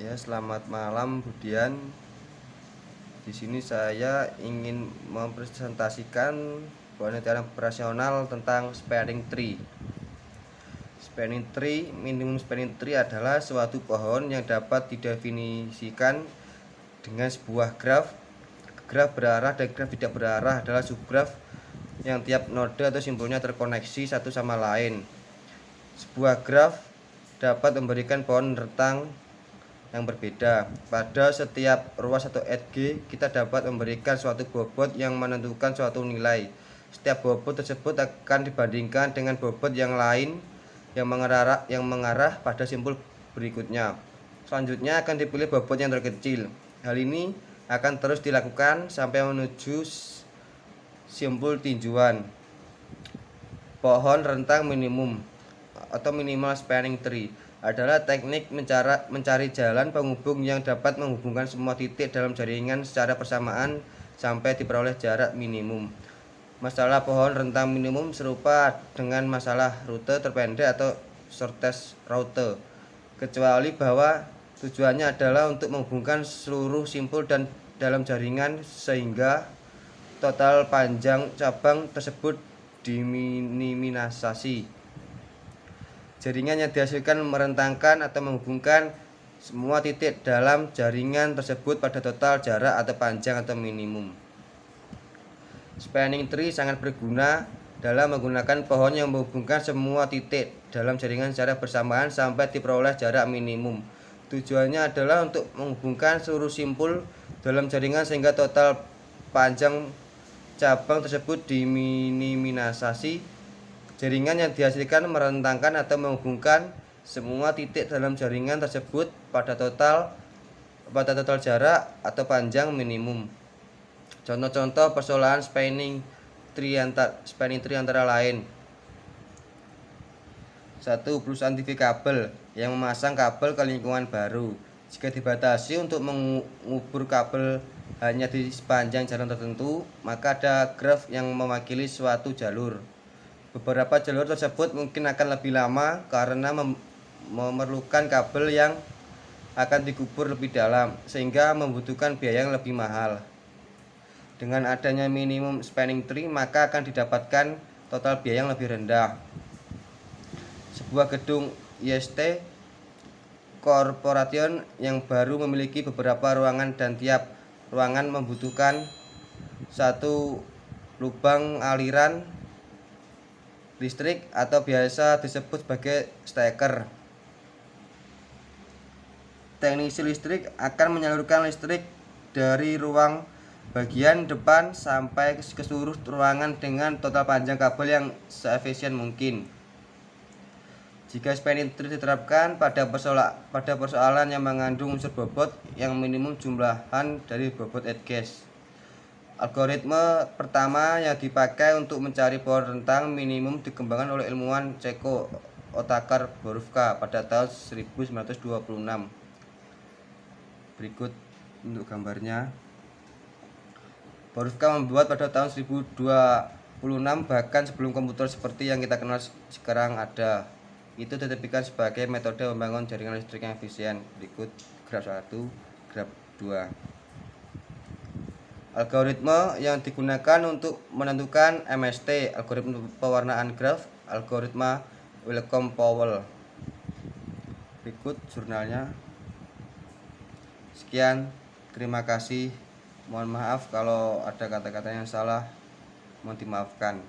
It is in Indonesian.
Ya, selamat malam Budian. Di sini saya ingin mempresentasikan penelitian operasional tentang spanning tree. Spanning tree, minimum spanning tree adalah suatu pohon yang dapat didefinisikan dengan sebuah graf. Graf berarah dan graf tidak berarah adalah subgraf yang tiap node atau simpulnya terkoneksi satu sama lain. Sebuah graf dapat memberikan pohon rentang yang berbeda. Pada setiap ruas atau edge, kita dapat memberikan suatu bobot yang menentukan suatu nilai. Setiap bobot tersebut akan dibandingkan dengan bobot yang lain yang mengarah pada simpul berikutnya. Selanjutnya akan dipilih bobot yang terkecil. Hal ini akan terus dilakukan sampai menuju simpul tinjuan. Pohon rentang minimum atau minimal spanning tree adalah teknik mencari jalan penghubung yang dapat menghubungkan semua titik dalam jaringan secara bersamaan sampai diperoleh jarak minimum. Masalah pohon rentang minimum serupa dengan masalah rute terpendek atau shortest route, kecuali bahwa tujuannya adalah untuk menghubungkan seluruh simpul dan dalam jaringan sehingga total panjang cabang tersebut diminimalisasi. Jaringan yang dihasilkan merentangkan atau menghubungkan semua titik dalam jaringan tersebut pada total jarak atau panjang atau minimum. Spanning tree sangat berguna dalam menggunakan pohon yang menghubungkan semua titik dalam jaringan secara bersamaan sampai diperoleh jarak minimum. Tujuannya adalah untuk menghubungkan seluruh simpul dalam jaringan sehingga total panjang cabang tersebut diminimalisasi. Jaringan yang dihasilkan merentangkan atau menghubungkan semua titik dalam jaringan tersebut pada total jarak atau panjang minimum. Contoh-contoh persoalan spanning tree antara lain: 1. Perusahaan TV kabel yang memasang kabel ke lingkungan baru. Jika dibatasi untuk mengubur kabel hanya di sepanjang jalan tertentu, maka ada graf yang mewakili suatu jalur. Beberapa jalur tersebut mungkin akan lebih lama karena memerlukan kabel yang akan dikubur lebih dalam, sehingga membutuhkan biaya yang lebih mahal. Dengan adanya minimum spanning tree, maka akan didapatkan total biaya yang lebih rendah. Sebuah gedung IST Corporation yang baru memiliki beberapa ruangan dan tiap ruangan membutuhkan satu lubang aliran listrik atau biasa disebut sebagai steker. Teknisi listrik akan menyalurkan listrik dari ruang bagian depan sampai ke seluruh ruangan dengan total panjang kabel yang seefisien mungkin. Jika spanning tree diterapkan pada persoalan yang mengandung unsur bobot yang minimum jumlahan dari bobot edges. Algoritma pertama yang dipakai untuk mencari pohon rentang minimum dikembangkan oleh ilmuwan Ceko Otakar Borufka pada tahun 1926. Berikut untuk gambarnya. Borufka membuat pada tahun 1026, bahkan sebelum komputer seperti yang kita kenal sekarang ada. Itu ditepikan sebagai metode membangun jaringan listrik yang efisien. Berikut graf 1, graf 2. Algoritma yang digunakan untuk menentukan MST, algoritma pewarnaan graf, algoritma Willkomm-Powell. Berikut jurnalnya. Sekian, terima kasih. Mohon maaf kalau ada kata-kata yang salah, mohon dimaafkan.